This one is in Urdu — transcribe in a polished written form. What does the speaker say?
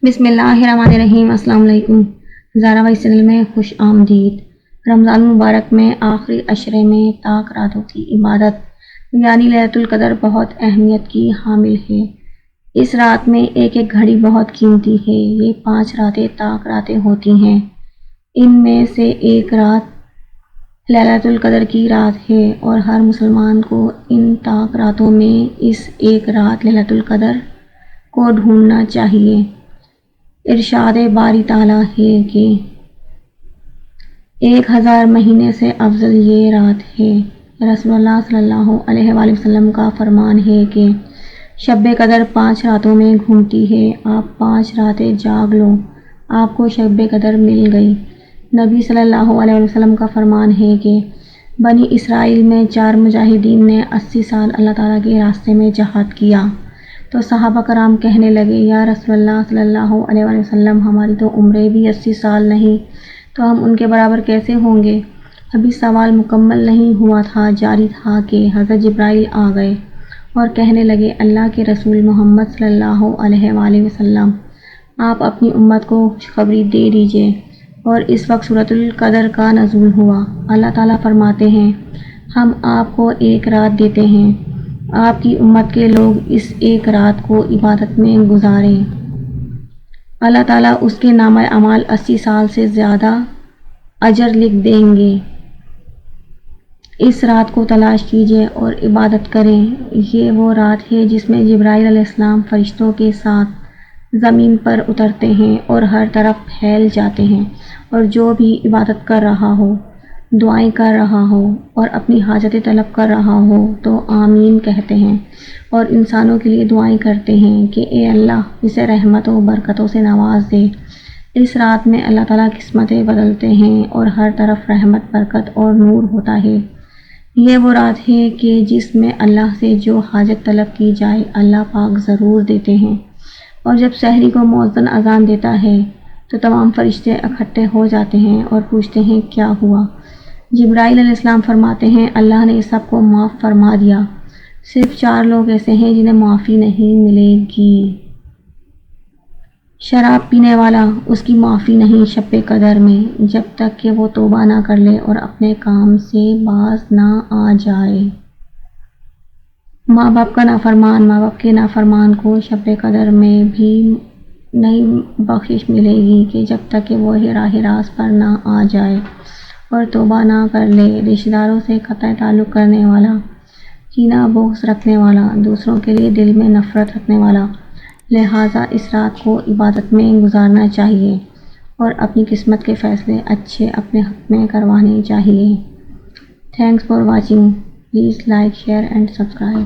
بسم اللہ الرحمن الرحیم۔ السلام علیکم۔ زارا وائس چینل میں خوش آمدید۔ رمضان مبارک میں آخری عشرے میں طاق راتوں کی عبادت یعنی لیلۃ القدر بہت اہمیت کی حامل ہے۔ اس رات میں ایک ایک گھڑی بہت قیمتی ہے۔ یہ 5 راتیں طاق راتیں ہوتی ہیں۔ ان میں سے ایک رات لیلۃ القدر کی رات ہے اور ہر مسلمان کو ان طاق راتوں میں اس ایک رات لیلۃ القدر کو ڈھونڈنا چاہیے۔ ارشاد باری تعالیٰ ہے کہ 1000 مہینے سے افضل یہ رات ہے۔ رسول اللہ صلی اللہ علیہ وآلہ وسلم کا فرمان ہے کہ شب قدر 5 راتوں میں گھومتی ہے۔ آپ 5 راتیں جاگ لو، آپ کو شب قدر مل گئی۔ نبی صلی اللہ علیہ وسلم کا فرمان ہے کہ بنی اسرائیل میں 4 مجاہدین نے 80 سال اللہ تعالیٰ کے راستے میں جہاد کیا تو صحابہ کرام کہنے لگے، یا رسول اللہ صلی اللہ علیہ وآلہ وسلم، ہماری تو عمریں بھی 80 سال نہیں، تو ہم ان کے برابر کیسے ہوں گے؟ ابھی سوال مکمل نہیں ہوا تھا، جاری تھا کہ حضرت جبرائیل آ گئے اور کہنے لگے، اللہ کے رسول محمد صلی اللہ علیہ وآلہ وسلم، آپ اپنی امت کو خوشخبری دے دیجئے۔ اور اس وقت سورۃ القدر کا نزول ہوا۔ اللہ تعالیٰ فرماتے ہیں، ہم آپ کو ایک رات دیتے ہیں، آپ کی امت کے لوگ اس ایک رات کو عبادت میں گزاریں، اللہ تعالیٰ اس کے نامہ اعمال 80 سال سے زیادہ اجر لکھ دیں گے۔ اس رات کو تلاش کیجئے اور عبادت کریں۔ یہ وہ رات ہے جس میں جبرائیل علیہ السلام فرشتوں کے ساتھ زمین پر اترتے ہیں اور ہر طرف پھیل جاتے ہیں، اور جو بھی عبادت کر رہا ہو، دعائیں کر رہا ہو اور اپنی حاجتیں طلب کر رہا ہو تو آمین کہتے ہیں، اور انسانوں کے لیے دعائیں کرتے ہیں کہ اے اللہ اسے رحمت و برکتوں سے نواز دے۔ اس رات میں اللہ تعالیٰ قسمتیں بدلتے ہیں اور ہر طرف رحمت، برکت اور نور ہوتا ہے۔ یہ وہ رات ہے کہ جس میں اللہ سے جو حاجت طلب کی جائے اللہ پاک ضرور دیتے ہیں۔ اور جب سحری کو مؤذن اذان دیتا ہے تو تمام فرشتے اکٹھے ہو جاتے ہیں اور پوچھتے ہیں کیا ہوا؟ جبرائیل علیہ السلام فرماتے ہیں، اللہ نے سب کو معاف فرما دیا، صرف 4 لوگ ایسے ہیں جنہیں معافی نہیں ملے گی۔ شراب پینے والا، اس کی معافی نہیں شب قدر میں جب تک کہ وہ توبہ نہ کر لے اور اپنے کام سے باز نہ آ جائے۔ ماں باپ کا نافرمان، ماں باپ کے نافرمان کو شب قدر میں بھی نہیں بخشش ملے گی کہ جب تک کہ وہ راہ راست پر نہ آ جائے اور توبہ نہ کر لے۔ رشتہ داروں سے قطع تعلق کرنے والا، کینہ بغض رکھنے والا، دوسروں کے لیے دل میں نفرت رکھنے والا، لہٰذا اس رات کو عبادت میں گزارنا چاہیے اور اپنی قسمت کے فیصلے اچھے اپنے حق میں کروانے چاہیے۔ Thanks for watching, please like, share and subscribe.